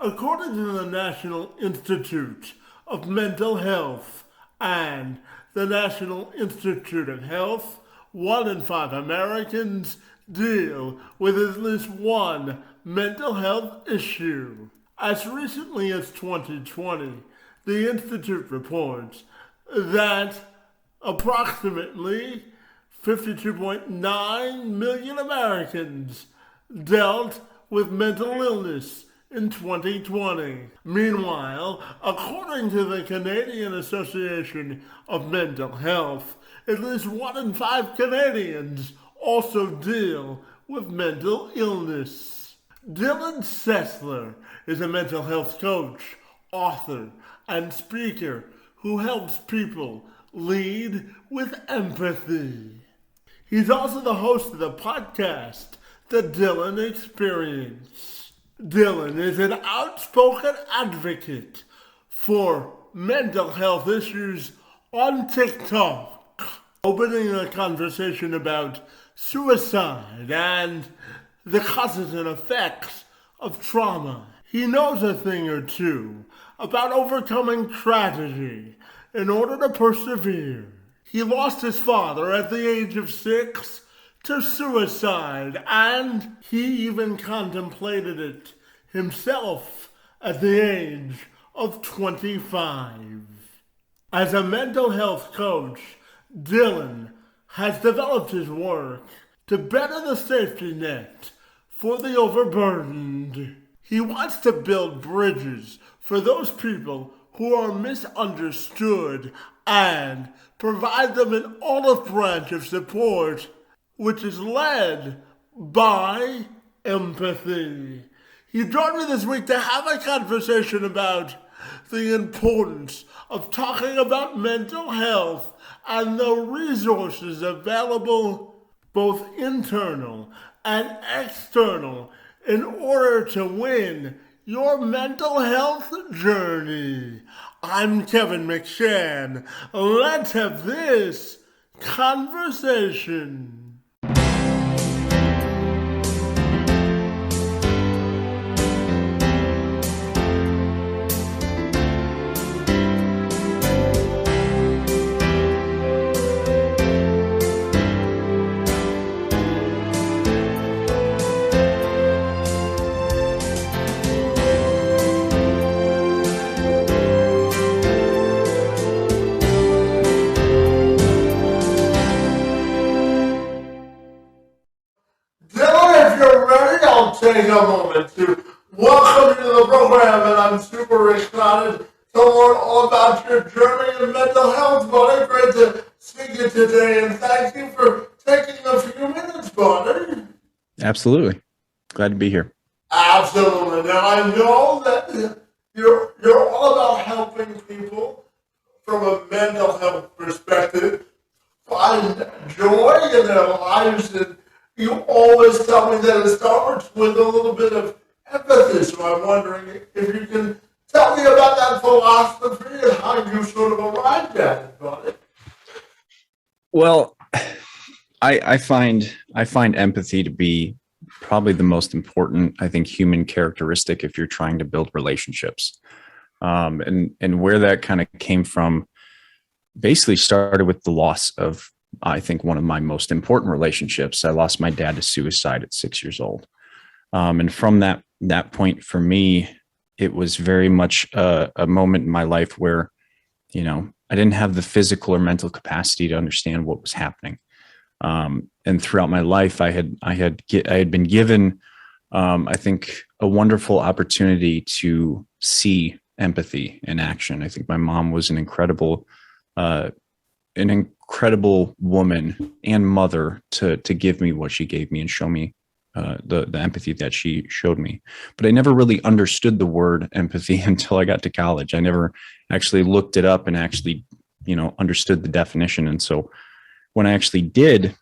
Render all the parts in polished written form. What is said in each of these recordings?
According to the National Institute of Mental Health and the National Institute of Health, 1 in 5 Americans deal with at least one mental health issue. As recently as 2020, the Institute reports that approximately 52.9 million Americans dealt with mental illness in 2020. Meanwhile, according to the Canadian Association of Mental Health, at least 1 in 5 Canadians also deal with mental illness. Dylan Sessler is a mental health coach, author, and speaker who helps people lead with empathy. He's also the host of the podcast, The Dylan Experience. Dylan is an outspoken advocate for mental health issues on TikTok, opening a conversation about suicide and the causes and effects of trauma. He knows a thing or two about overcoming tragedy in order to persevere. He lost his father at the age of 6 to suicide, and he even contemplated it himself at the age of 25. As a mental health coach, Dylan has developed his work to better the safety net for the overburdened. He wants to build bridges for those people who are misunderstood and provide them an olive branch of support, which is led by empathy. He joined me this week to have a conversation about the importance of talking about mental health and the resources available, both internal and external, in order to win your mental health journey. I'm Kevin McShann. Let's have this conversation. Take a moment to welcome you to the program, and I'm super excited to learn all about your journey in mental health, buddy. Great to see you today, and thank you for taking a few minutes, buddy. Absolutely. Glad to be here. Absolutely. Now, I know that you're all about helping people from a mental health perspective find joy in their lives, and you always tell me that it starts with a little bit of empathy, so I'm wondering if you can tell me about that philosophy and how you sort of arrived at it, buddy. Well, I find empathy to be probably the most important, I think, human characteristic if you're trying to build relationships. And where that kind of came from basically started with the loss of, I think, one of my most important relationships. I lost my dad to suicide at 6 years old. And from that point for me, it was very much a moment in my life where, I didn't have the physical or mental capacity to understand what was happening. And throughout my life, I had been given, I think, a wonderful opportunity to see empathy in action. I think my mom was an incredible woman and mother to give me what she gave me and show me the empathy that she showed me. But I never really understood the word empathy until I got to college. I never actually looked it up and actually, understood the definition. And so when I actually did,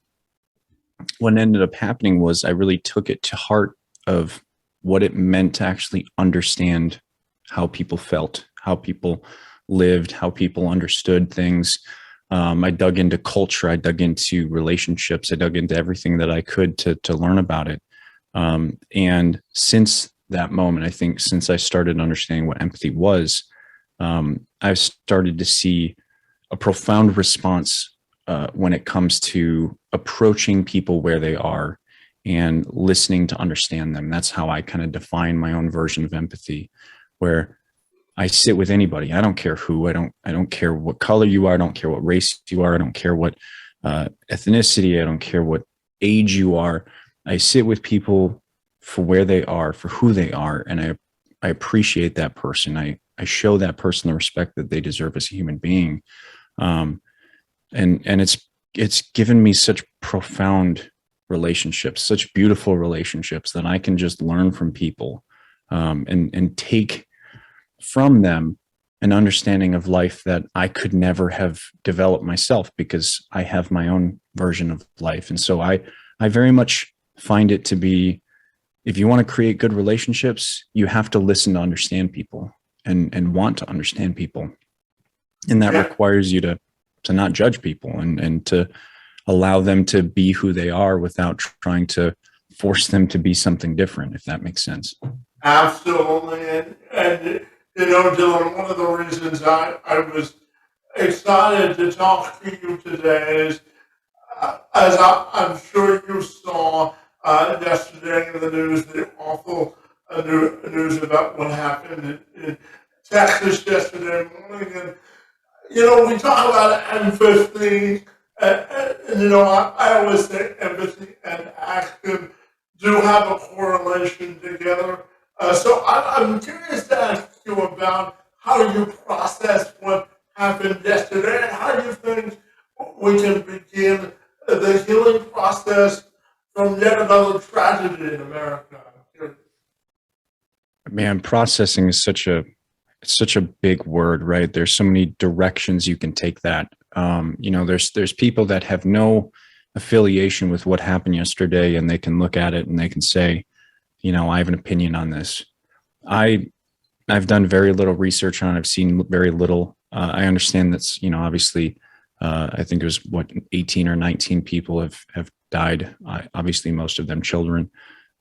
what ended up happening was I really took it to heart of what it meant to actually understand how people felt, how people lived, how people understood things. I dug into culture, I dug into relationships, I dug into everything that I could to learn about it. And since that moment. I think since I started understanding what empathy was, I've started to see a profound response when it comes to approaching people where they are and listening to understand them. That's how I kind of define my own version of empathy, where I sit with anybody. I don't care who. I don't care what color you are. I don't care what race you are. I don't care what ethnicity. I don't care what age you are. I sit with people for where they are, for who they are, and I appreciate that person. I show that person the respect that they deserve as a human being. And it's given me such profound relationships, such beautiful relationships that I can just learn from people, and take from them an understanding of life that I could never have developed myself, because I have my own version of life. And so I very much find it to be, if you want to create good relationships, you have to listen to understand people, and want to understand people. And that requires you to not judge people, and to allow them to be who they are without trying to force them to be something different, if that makes sense. Absolutely. And you know, Dylan, one of the reasons I was excited to talk to you today is, as I'm sure you saw yesterday in the news, the awful news about what happened in Texas yesterday morning. And, you know, we talk about empathy, and you know, I always say empathy and action do have a correlation together. So I'm curious to ask you about how you process what happened yesterday, and how you think we can begin the healing process from yet another tragedy in America. Man, processing is such a big word, right? There's so many directions you can take that. You know, there's people that have no affiliation with what happened yesterday, and they can look at it and they can say, you know, I have an opinion on this. I've done very little research on it. I've seen very little. I understand that's, you know, obviously, I think it was 18 or 19 people have died. Obviously, most of them children.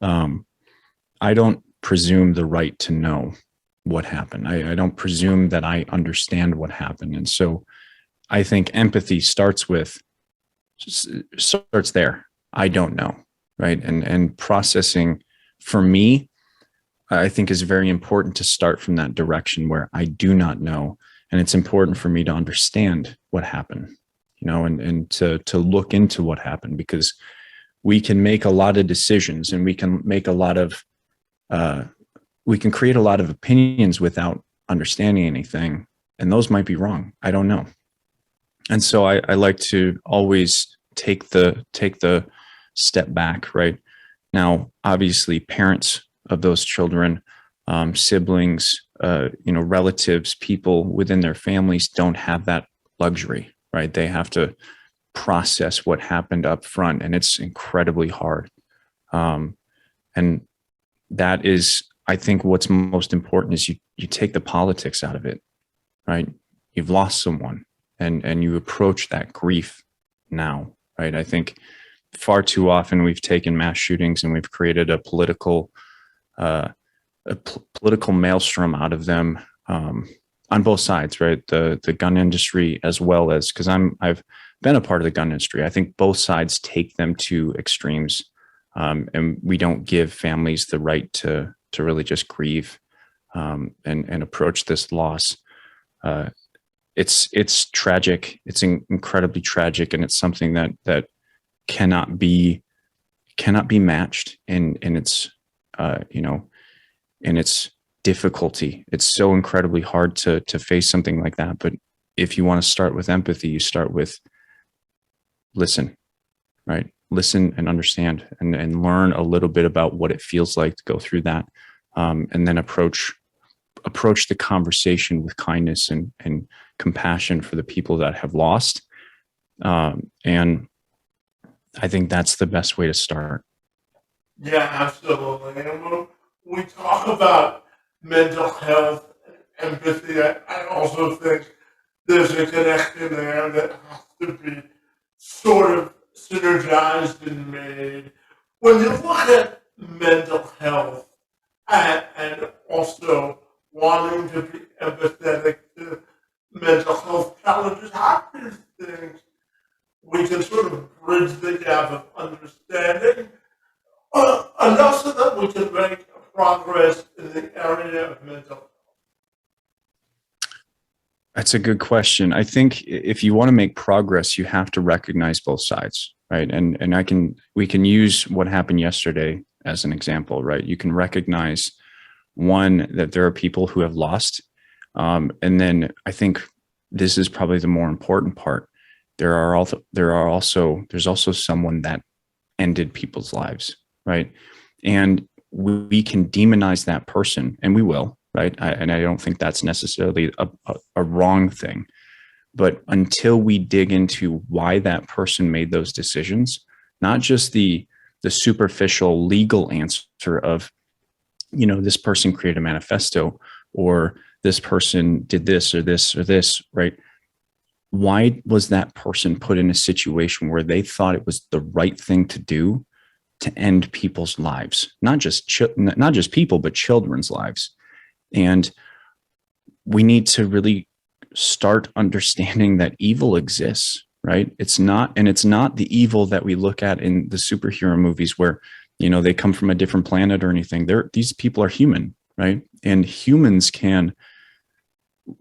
I don't presume the right to know what happened. I don't presume that I understand what happened. And so I think empathy starts there. I don't know. Right. And processing, for me, I think is very important to start from that direction where I do not know. And it's important for me to understand what happened, you know, and to look into what happened, because we can make a lot of decisions, and we can make a lot of, we can create a lot of opinions without understanding anything. And those might be wrong. I don't know. And so I like to always take the step back. Right now, obviously, parents of those children, siblings, you know, relatives, people within their families don't have that luxury, right? They have to process what happened up front, and it's incredibly hard. And that is, I think, what's most important is you take the politics out of it, right? You've lost someone, and you approach that grief now, right? I think far too often we've taken mass shootings and we've created a political maelstrom out of them, on both sides, right? The gun industry, as well as, because I've been a part of the gun industry. I think both sides take them to extremes, and we don't give families the right to really just grieve, and approach this loss. It's tragic. It's incredibly tragic, and it's something that cannot be matched in its, you know, in its difficulty. It's so incredibly hard to face something like that. But if you want to start with empathy, you start with listen, right? Listen and understand, and learn a little bit about what it feels like to go through that, and then approach the conversation with kindness and compassion for the people that have lost. And I think that's the best way to start. Yeah, absolutely. And when we talk about mental health and empathy, I also think there's a connection there that has to be sort of synergized and made. When you look at mental health, and also wanting to be empathetic to mental health challenges. How do you think we can sort of bridge the gap of understanding enough so that we can make progress in the area of mental health? That's a good question. I think if you want to make progress, you have to recognize both sides, right? And we can use what happened yesterday as an example, right? You can recognize one, that there are people who have lost, and then I think this is probably the more important part. There's also someone that ended people's lives, right? And we can demonize that person, and we will, right? And I don't think that's necessarily a wrong thing. But until we dig into why that person made those decisions, not just the superficial legal answer of, this person created a manifesto, or this person did this or this or this, right? Why was that person put in a situation where they thought it was the right thing to do to end people's lives, not just people, but children's lives? And we need to really start understanding that evil exists, right? It's not the evil that we look at in the superhero movies where, they come from a different planet or anything. These people are human, right? And humans can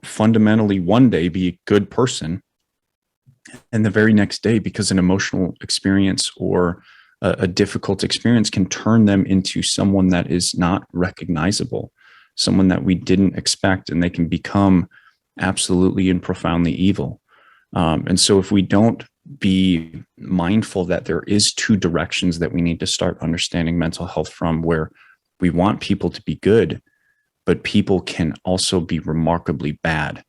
fundamentally one day be a good person, and the very next day, because an emotional experience or a difficult experience can turn them into someone that is not recognizable, someone that we didn't expect, and they can become absolutely and profoundly evil. And so if we don't be mindful that there is two directions that we need to start understanding mental health from, where we want people to be good, but people can also be remarkably bad.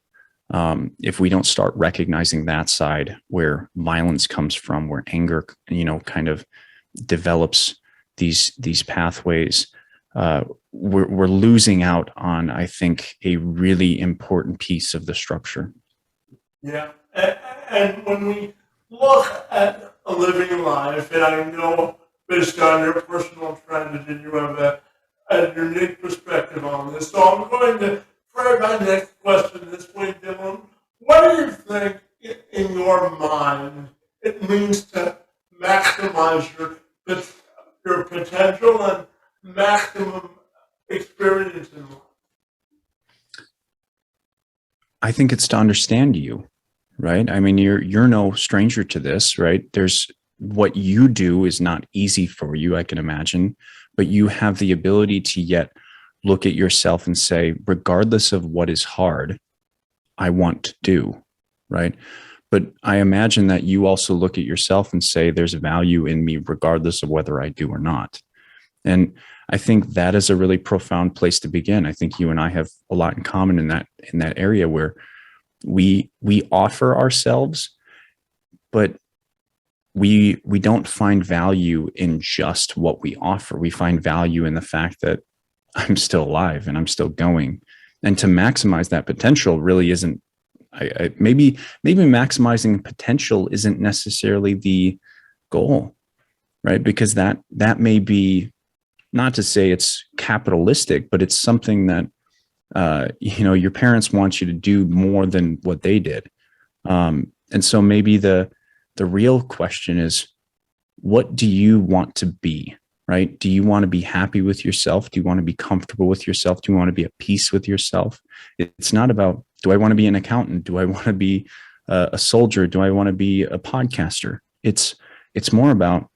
If we don't start recognizing that side where violence comes from, where anger, kind of develops these pathways, we're losing out on, I think, a really important piece of the structure. Yeah, and when we look at a living life, and I know based on your personal tragedy, you have a unique perspective on this. So I'm going to frame my next question this way, Dylan. What do you think, in your mind, it means to maximize your potential and maximum experience in life? I think it's to understand you, right? I mean, you're no stranger to this, right? There's what you do is not easy for you, I can imagine, but you have the ability to yet look at yourself and say, regardless of what is hard, I want to do, right? But I imagine that you also look at yourself and say, there's value in me, regardless of whether I do or not. And I think that is a really profound place to begin. I think you and I have a lot in common in that area where we offer ourselves, but we don't find value in just what we offer. We find value in the fact that I'm still alive and I'm still going. And to maximize that potential really isn't, maybe maximizing potential isn't necessarily the goal, right? Because that may be, not to say it's capitalistic, but it's something that, your parents want you to do more than what they did. And so maybe the real question is, what do you want to be, right? Do you want to be happy with yourself? Do you want to be comfortable with yourself? Do you want to be at peace with yourself? It's not about, do I want to be an accountant? Do I want to be a soldier? Do I want to be a podcaster? It's more about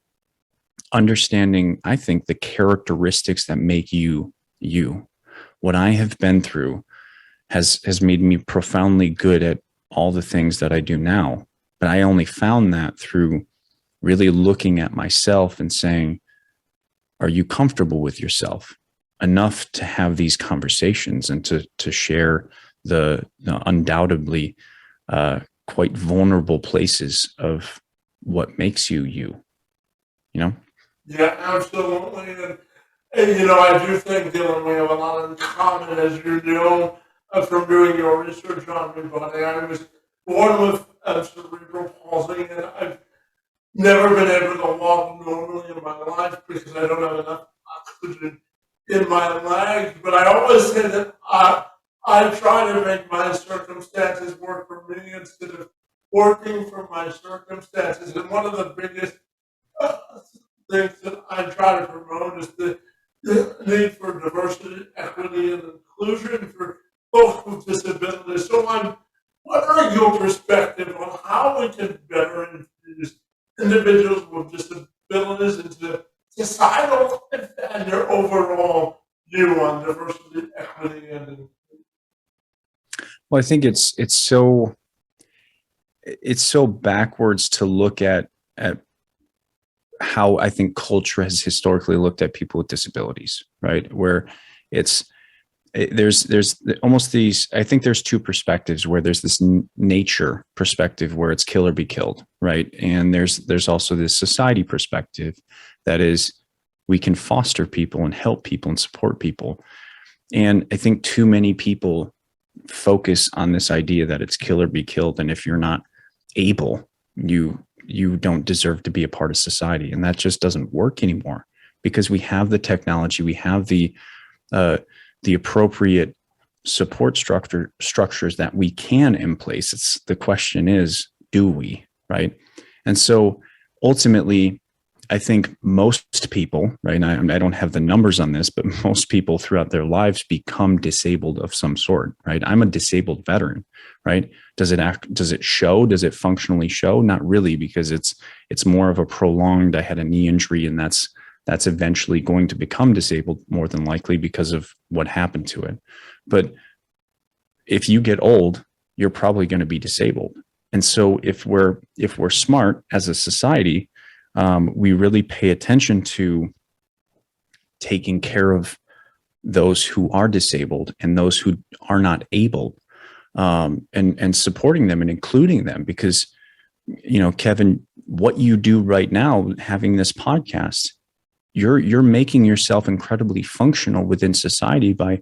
understanding, I think, the characteristics that make you, you. What I have been through has made me profoundly good at all the things that I do now. But I only found that through really looking at myself and saying, are you comfortable with yourself enough to have these conversations and to share the undoubtedly quite vulnerable places of what makes you, you? Yeah, absolutely. And I do think, Dylan, we have a lot in common, as you know, from doing your research on me, buddy. I was born with cerebral palsy, and I've never been able to walk normally in my life because I don't have enough oxygen in my legs, but I always say that I try to make my circumstances work for me instead of working for my circumstances. And one of the biggest uh, things that I try to promote is the need for diversity, equity, and inclusion for folks with disabilities. So I'm wondering your perspective on how we can better infuse individuals with disabilities into societal and your overall view on diversity, equity, and inclusion. Well, I think it's so backwards to look at how I think culture has historically looked at people with disabilities, right? Where it's there's almost these, I think there's two perspectives, where there's this nature perspective where it's kill or be killed, right? And there's also this society perspective that is, we can foster people and help people and support people. And I think too many people focus on this idea that it's kill or be killed, and if you're not able, you don't deserve to be a part of society. And that just doesn't work anymore, because we have the technology, we have the appropriate support structures that we can in place. It's, the question is, do we, right? And so ultimately, I think most people, right, and I don't have the numbers on this, but most people throughout their lives become disabled of some sort, right? I'm a disabled veteran, right? Does it show? Does it functionally show? Not really, because it's more of a prolonged, I had a knee injury, and that's eventually going to become disabled more than likely because of what happened to it. But if you get old, you're probably going to be disabled. And so if we're smart as a society, we really pay attention to taking care of those who are disabled and those who are not able, and supporting them and including them. Because, Kevin, what you do right now, having this podcast, you're making yourself incredibly functional within society by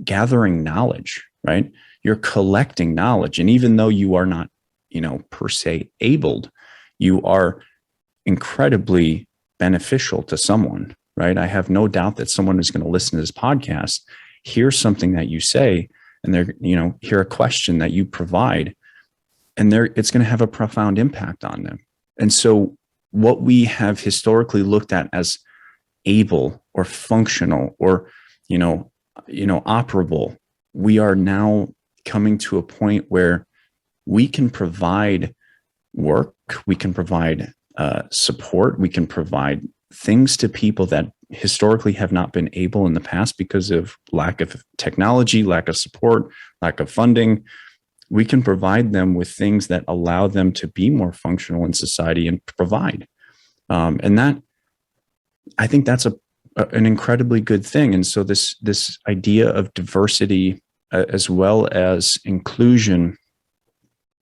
gathering knowledge, right? You're collecting knowledge. And even though you are not, per se abled, you are incredibly beneficial to someone, right? I have no doubt that someone is going to listen to this podcast, hear something that you say, and they're, hear a question that you provide, and it's going to have a profound impact on them. And so what we have historically looked at as able or functional or, operable, we are now coming to a point where we can provide work, we can provide support, we can provide things to people that historically have not been able in the past because of lack of technology, lack of support, lack of funding. We can provide them with things that allow them to be more functional in society and provide. And that, I think that's an incredibly good thing. And so this idea of diversity as well as inclusion,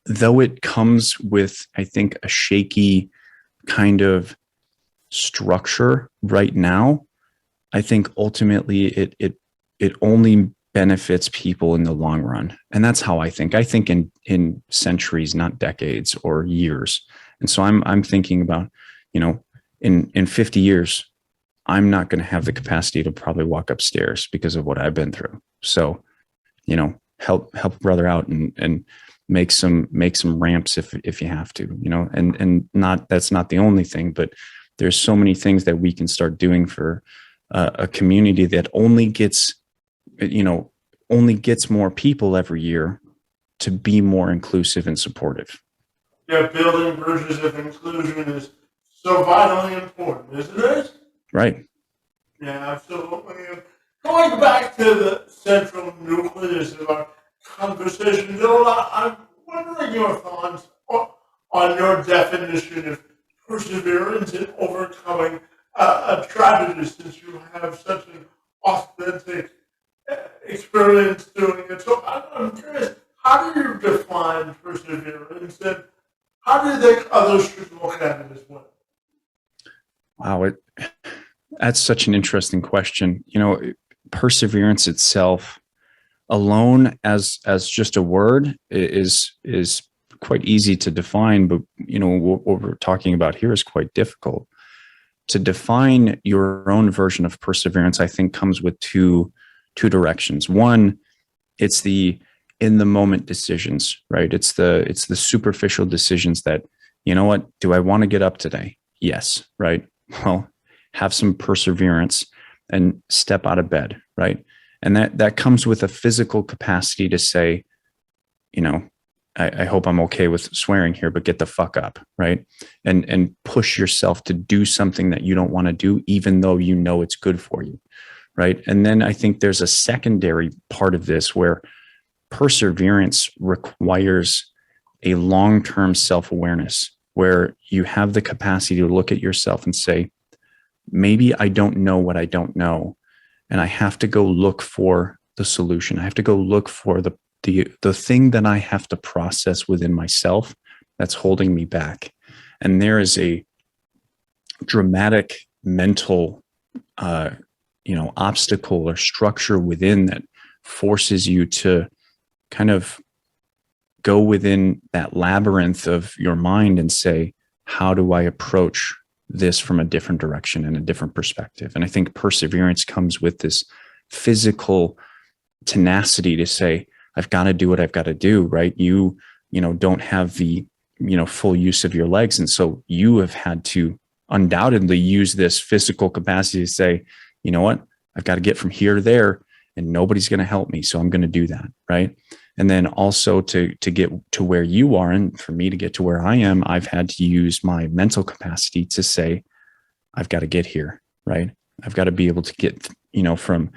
though it comes with, I think, a shaky kind of structure right now, I think ultimately it only benefits people in the long run. And that's how I think. I think in centuries, not decades or years. And so I'm thinking about, in 50 years, I'm not going to have the capacity to probably walk upstairs because of what I've been through. So, help a brother out and make some ramps if you have to, and that's not the only thing, but there's so many things that we can start doing for a community that only gets more people every year to be more inclusive and supportive. Yeah, building bridges of inclusion is so vitally important, isn't it? Right. Yeah, absolutely. And going back to the central nucleus of our conversation, Bill, I'm wondering your thoughts on your definition of perseverance in overcoming a tragedy, since you have such an authentic experience doing it. So I'm curious, how do you define perseverance, and how do you think others should look at it as well? Wow, that's such an interesting question. Perseverance itself alone as just a word is quite easy to define, but what we're talking about here is quite difficult. to define your own version of perseverance, I think comes with two directions. One, it's the in the moment decisions, right? It's the superficial decisions that, you know what, do I want to get up today? Yes, right? Well, have some perseverance and step out of bed, right? And that comes with a physical capacity to say, you know, I hope I'm okay with swearing here, but get the fuck up, right? And push yourself to do something that you don't want to do, even though you know it's good for you, right? And then I think there's a secondary part of this where perseverance requires a long-term self-awareness, where you have the capacity to look at yourself and say, maybe I don't know what I don't know, and I have to go look for the solution. I have to go look for the thing that I have to process within myself that's holding me back. And there is a dramatic mental, obstacle or structure within that forces you to kind of go within that labyrinth of your mind and say, how do I approach this from a different direction and a different perspective? And I think perseverance comes with this physical tenacity to say, I've got to do what I've got to do, right? You don't have the, full use of your legs. And so you have had to undoubtedly use this physical capacity to say, you know what, I've got to get from here to there and nobody's going to help me. So I'm going to do that. Right. And then also to get to where you are. And for me to get to where I am, I've had to use my mental capacity to say, I've got to get here. Right. I've got to be able to get, from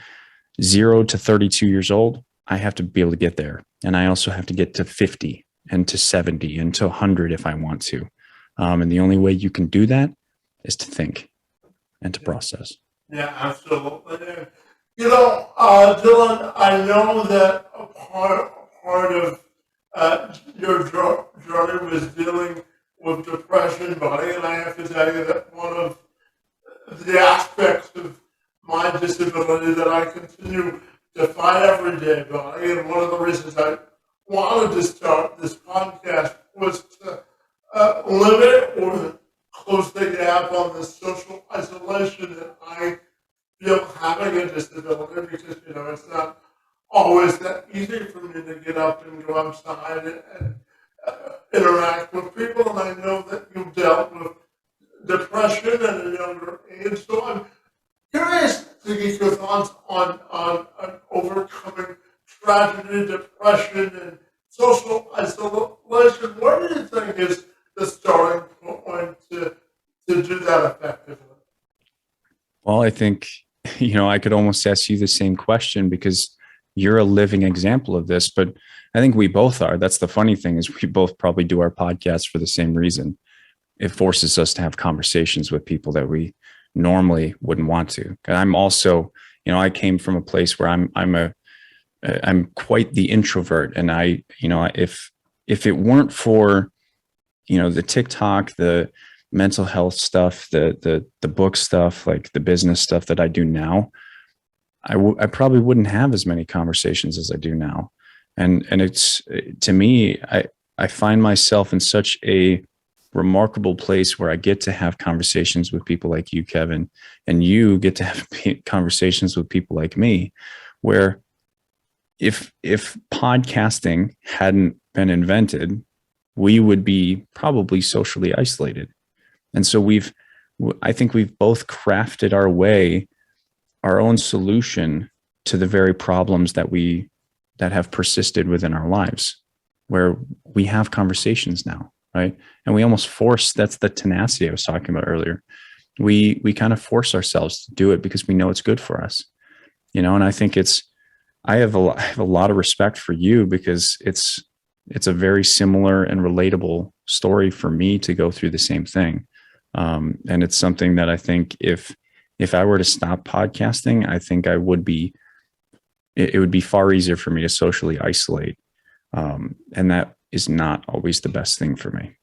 0 to 32 years old. I have to be able to get there. And I also have to get to 50 and to 70 and to 100 if I want to. And the only way you can do that is to think and to process. Yeah, absolutely. Dylan, I know that a part of your journey was dealing with depression, buddy, and I have to tell you that one of the aspects of my disability that I continue to fight every day, buddy, and one of the reasons I wanted to start this podcast was to limit or close the gap on the social isolation that I feel having a disability, because it's not always that easy for me to get up and go outside and interact with people. And I know that you've dealt with depression at a younger age, so I'm curious to get your thoughts on overcoming tragedy, depression, and social isolation. What do you think is the starting point to do that effectively? Well, I think, I could almost ask you the same question because you're a living example of this, but I think we both are. That's the funny thing, is we both probably do our podcast for the same reason. It forces us to have conversations with people that we normally wouldn't want to. I'm also, I came from a place where I'm quite the introvert. And if it weren't for, the TikTok, the mental health stuff, the book stuff, like the business stuff that I do now, I probably wouldn't have as many conversations as I do now. And it's, to me, I find myself in such a remarkable place where I get to have conversations with people like you, Kevin, and you get to have conversations with people like me, where if podcasting hadn't been invented, we would be probably socially isolated. And so I think we've both crafted our own solution to the very problems that have persisted within our lives, where we have conversations now, right? And we almost that's the tenacity I was talking about earlier. We kind of force ourselves to do it because we know it's good for us, and I think I have a lot of respect for you, because it's a very similar and relatable story for me to go through the same thing. And it's something that I think if I were to stop podcasting, I think it would be far easier for me to socially isolate. And that is not always the best thing for me.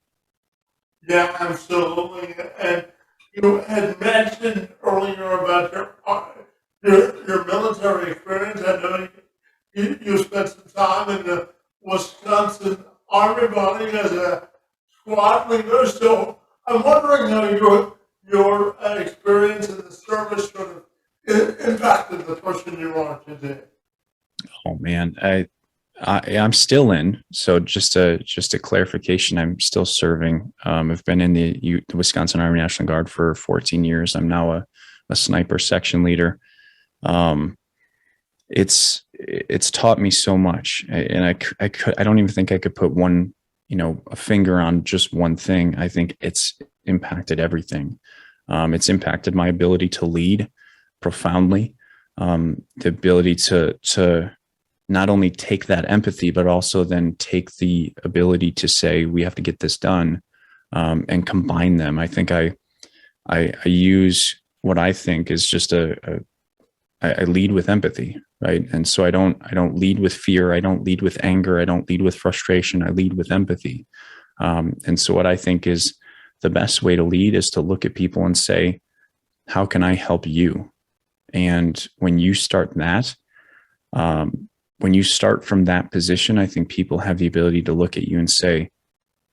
Yeah, absolutely. And you had mentioned earlier about your military experience. I know you spent some time in the Wisconsin Army, buddy, as a squad leader. So I'm wondering how your experience in the service sort of impacted the person you are today? Oh man, I'm still in. So just a clarification, I'm still serving. I've been in the Wisconsin Army National Guard for 14 years. I'm now a sniper section leader. Um, it's taught me so much, and I don't even think I could put a finger on just one thing. I think it's impacted everything. It's impacted my ability to lead profoundly, the ability to not only take that empathy, but also then take the ability to say, we have to get this done, and combine them. I think I use what I think is just I lead with empathy, right? And so I don't lead with fear. I don't lead with anger. I don't lead with frustration. I lead with empathy. And so what I think is the best way to lead is to look at people and say, how can I help you? And when you start that, when you start from that position, I think people have the ability to look at you and say,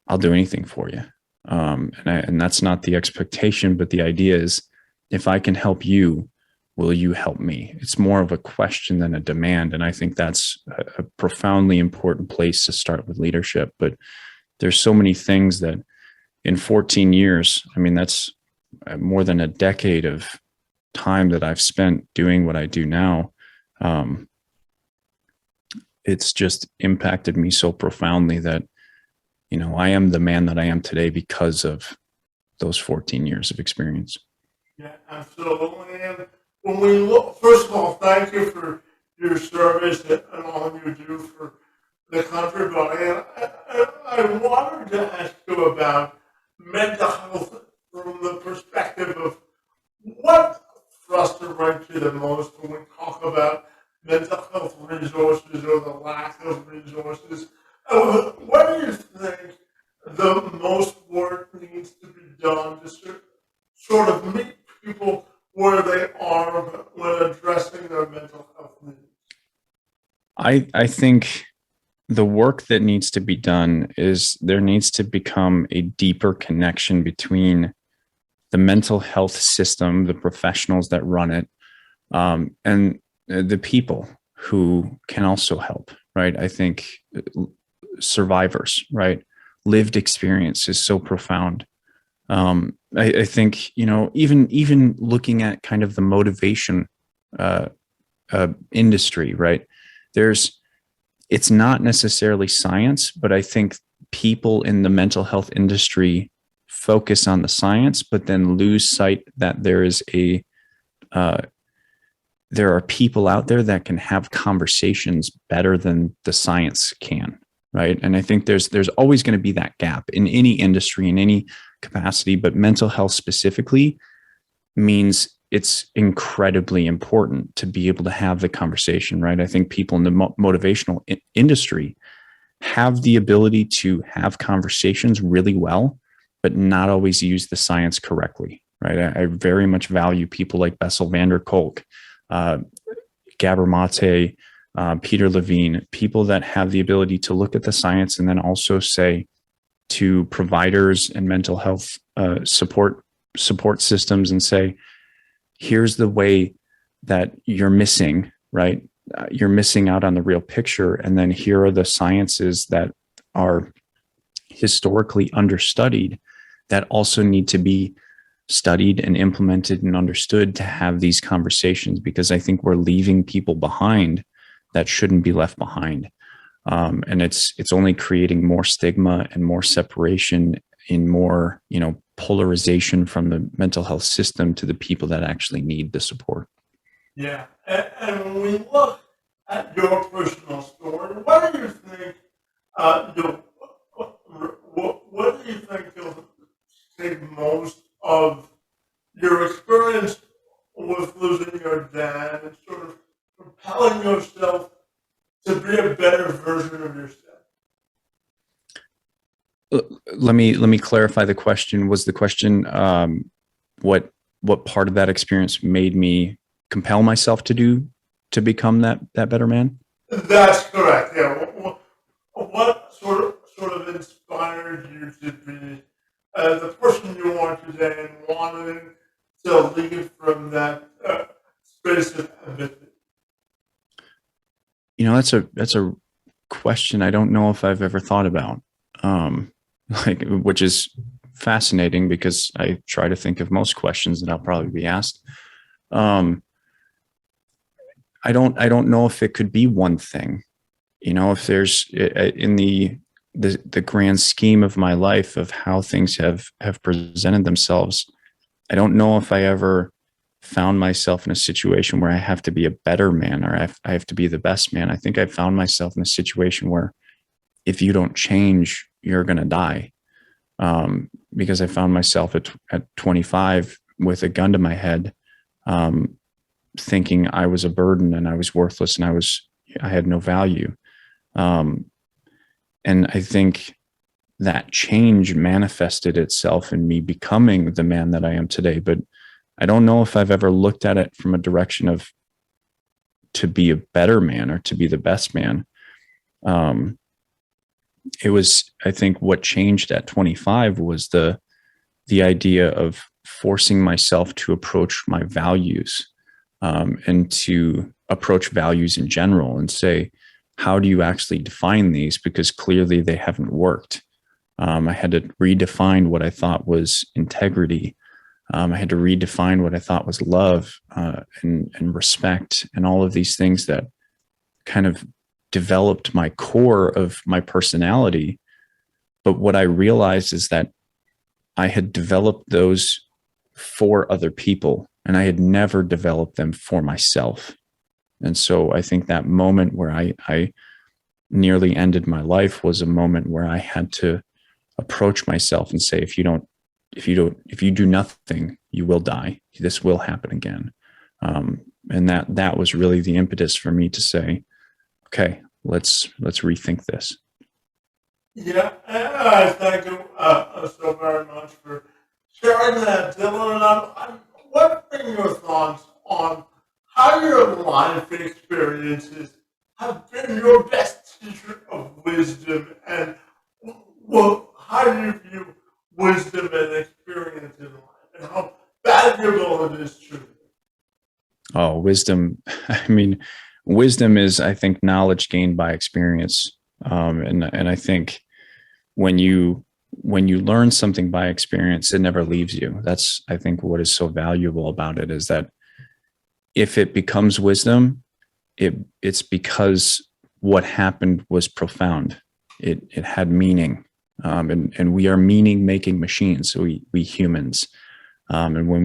I'll do anything for you. And that's not the expectation, but the idea is, if I can help you, will you help me? It's more of a question than a demand. And I think that's a profoundly important place to start with leadership. But there's so many things that in 14 years, I mean, that's more than a decade of time that I've spent doing what I do now. It's just impacted me so profoundly that, I am the man that I am today because of those 14 years of experience. Yeah, absolutely. And when we look, first of all, thank you for your service and all you do for the country. But I wanted to ask you about mental health from the perspective of what frustrates you the most when we talk about mental health resources or the lack of resources. What do you think the most work needs to be done to sort of meet people where they are when addressing their mental health needs? I think the work that needs to be done is there needs to become a deeper connection between the mental health system, the professionals that run it, and the people who can also help, right? I think survivors, right? Lived experience is so profound. I think, even looking at kind of the motivation industry, right? It's not necessarily science, but I think people in the mental health industry focus on the science, but then lose sight that there are people out there that can have conversations better than the science can, right? And I think there's always going to be that gap in any industry, in any capacity, but mental health specifically means it's incredibly important to be able to have the conversation, right? I think people in the motivational industry have the ability to have conversations really well, but not always use the science correctly, right? I very much value people like Bessel van der Kolk, Gabor Mate, Peter Levine, people that have the ability to look at the science and then also say to providers and mental health support systems and say, here's the way that you're missing, right? You're missing out on the real picture. And then here are the sciences that are historically understudied that also need to be studied and implemented and understood to have these conversations, because I think we're leaving people behind that shouldn't be left behind. And it's only creating more stigma and more separation in more, polarization from the mental health system to the people that actually need the support. Yeah, and when we look at your personal story, what do you think? What do you think you'll take most of your experience with losing your dad and sort of propelling yourself to be a better version of yourself? Let me clarify the question. Was the question what part of that experience made me compel myself to become that better man? That's correct. Yeah. What sort of inspired you to be the person you are today and wanting that's a question I don't know if I've ever thought about. Which is fascinating because I try to think of most questions that I'll probably be asked. Um, I don't know if it could be one thing. If there's in the grand scheme of my life of how things have presented themselves, I don't know if I ever found myself in a situation where I have to be a better man or I have to be the best man. I think I found myself in a situation where if you don't change, you're going to die. Because I found myself at 25 with a gun to my head, thinking I was a burden and I was worthless and I had no value. And I think that change manifested itself in me becoming the man that I am today. But I don't know if I've ever looked at it from a direction of to be a better man or to be the best man. It was, I think what changed at 25 was the idea of forcing myself to approach my values, and to approach values in general and say, how do you actually define these? Because clearly they haven't worked. I had to redefine what I thought was integrity. I had to redefine what I thought was love, and respect, and all of these things that kind of developed my core of my personality. But what I realized is that I had developed those for other people and I had never developed them for myself. And so I think that moment where I nearly ended my life was a moment where I had to approach myself and say, if you do nothing, you will die. This will happen again. And that was really the impetus for me to say, okay, let's rethink this. Yeah, and I thank you so very much for sharing that, Dylan. And I'm wondering your thoughts on how your life experiences have been your best teacher of wisdom, and how do you view wisdom and experience in life, and how valuable it is to you. Oh, wisdom. I mean, wisdom is, I think, knowledge gained by experience. And I think when you learn something by experience, it never leaves you. That's, I think, what is so valuable about it is that if it becomes wisdom, it's because what happened was profound. It had meaning, and we are meaning making machines. So we humans, and when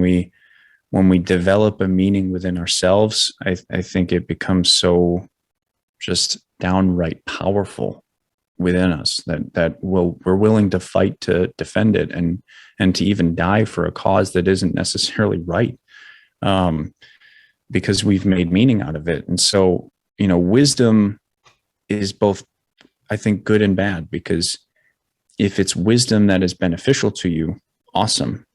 we develop a meaning within ourselves, I think it becomes so just downright powerful within us that we're willing to fight to defend it and to even die for a cause that isn't necessarily right, because we've made meaning out of it. And so, wisdom is both, I think, good and bad, because if it's wisdom that is beneficial to you, awesome.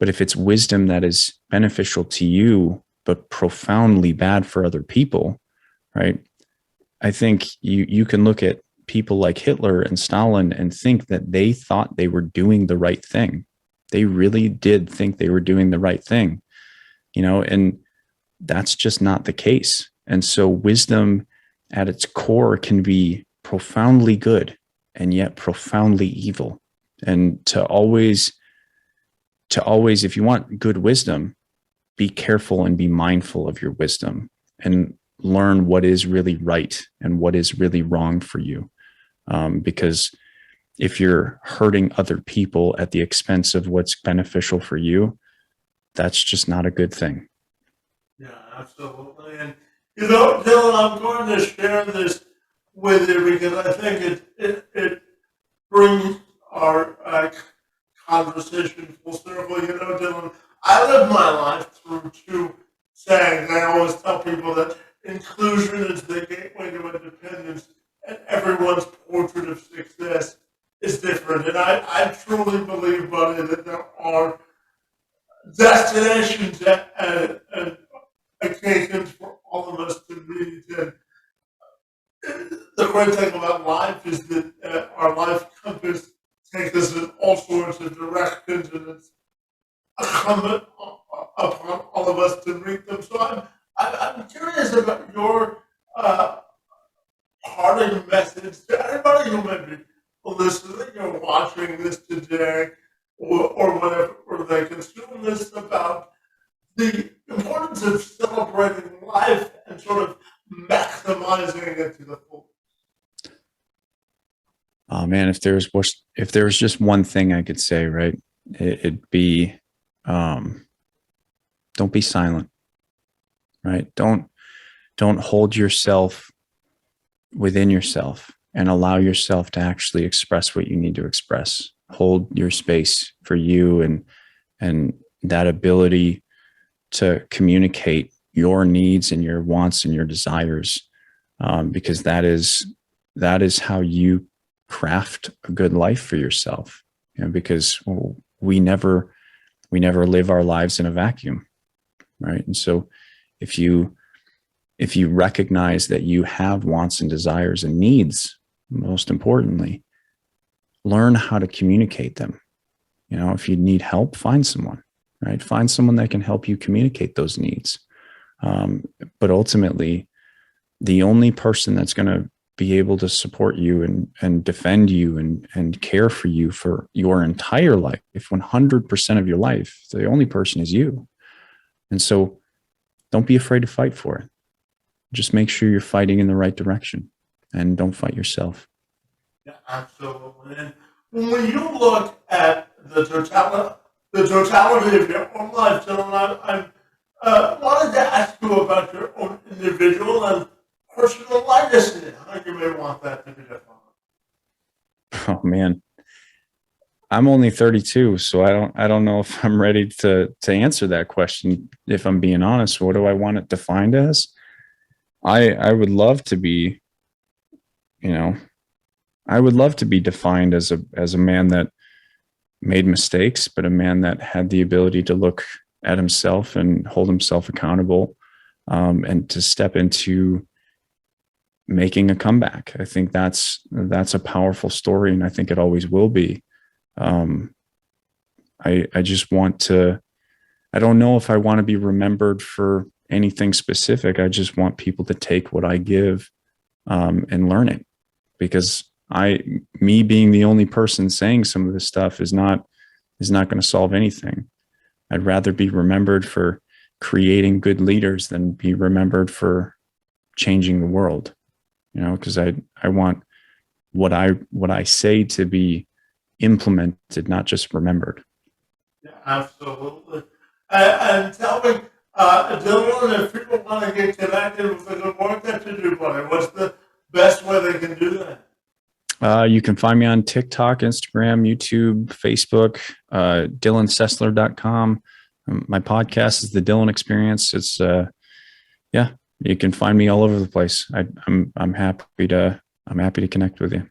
But if it's wisdom that is beneficial to you, but profoundly bad for other people, right? I think you can look at people like Hitler and Stalin and think that they thought they were doing the right thing. They really did think they were doing the right thing, and that's just not the case. And so wisdom at its core can be profoundly good and yet profoundly evil. And to always, if you want good wisdom, be careful and be mindful of your wisdom and learn what is really right and what is really wrong for you. Because if you're hurting other people at the expense of what's beneficial for you, that's just not a good thing. Yeah, absolutely. And Dylan, I'm going to share this with you because I think it brings our conversation full circle. Dylan, I live my life through two sayings. I always tell people that inclusion is the gateway to independence, and everyone's portrait of success is different. And I truly believe, buddy, that there are destinations and occasions for all of us to meet. And the great thing about life is that our life compass takes us in all sorts of directions, and it's incumbent upon all of us to meet them. So I'm curious about your parting message to everybody who may be listening or watching this today, or whatever, or they consume this, about the importance of celebrating life and sort of maximizing it to the full? Oh man, if there was just one thing I could say, right, it'd be, don't be silent, right? Don't hold yourself within yourself and allow yourself to actually express what you need to express. Hold your space for you, and that ability to communicate your needs and your wants and your desires, because that is how you craft a good life for yourself. Because we never live our lives in a vacuum, right? And so if you recognize that you have wants and desires and needs, most importantly, learn how to communicate them. If you need help, find someone, right? Find someone that can help you communicate those needs. But ultimately, the only person that's going to be able to support you and defend you and care for you for your entire life, if 100% of your life, the only person is you. And so don't be afraid to fight for it. Just make sure you're fighting in the right direction, and don't fight yourself. Yeah, absolutely. And when you look at the totality of your own life, Dylan, I wanted to ask you about your own individual and personal legacy. How you may want that to be defined. Oh man, I'm only 32, so I don't know if I'm ready to answer that question. If I'm being honest, what do I want it defined as? I would love to be, I would love to be defined as a man that made mistakes, but a man that had the ability to look at himself and hold himself accountable, and to step into making a comeback. I think that's a powerful story, and I think it always will be. I just want to, I don't know if I want to be remembered for anything specific. I just want people to take what I give, and learn it, because me being the only person saying some of this stuff is not going to solve anything. I'd rather be remembered for creating good leaders than be remembered for changing the world, because I want what I say to be implemented, not just remembered. Yeah, absolutely. And tell me, Dylan, if people want to get connected with the good work that you do, buddy, what's the best way they can do that? You can find me on TikTok, Instagram, YouTube, Facebook, DylanSessler.com. My podcast is The Dylan Experience. It's, you can find me all over the place. I'm happy to connect with you.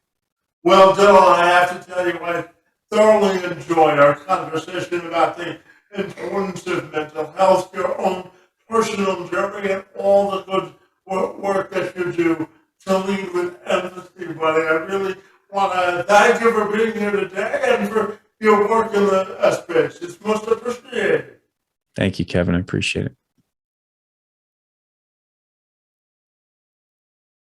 Well, Dylan, I have to tell you, I thoroughly enjoyed our conversation about the importance of mental health, your own personal journey, and all the good work that you do to lead with empathy, buddy. I really want to thank you for being here today and for your work in the space. It's most appreciated. Thank you, Kevin. I appreciate it.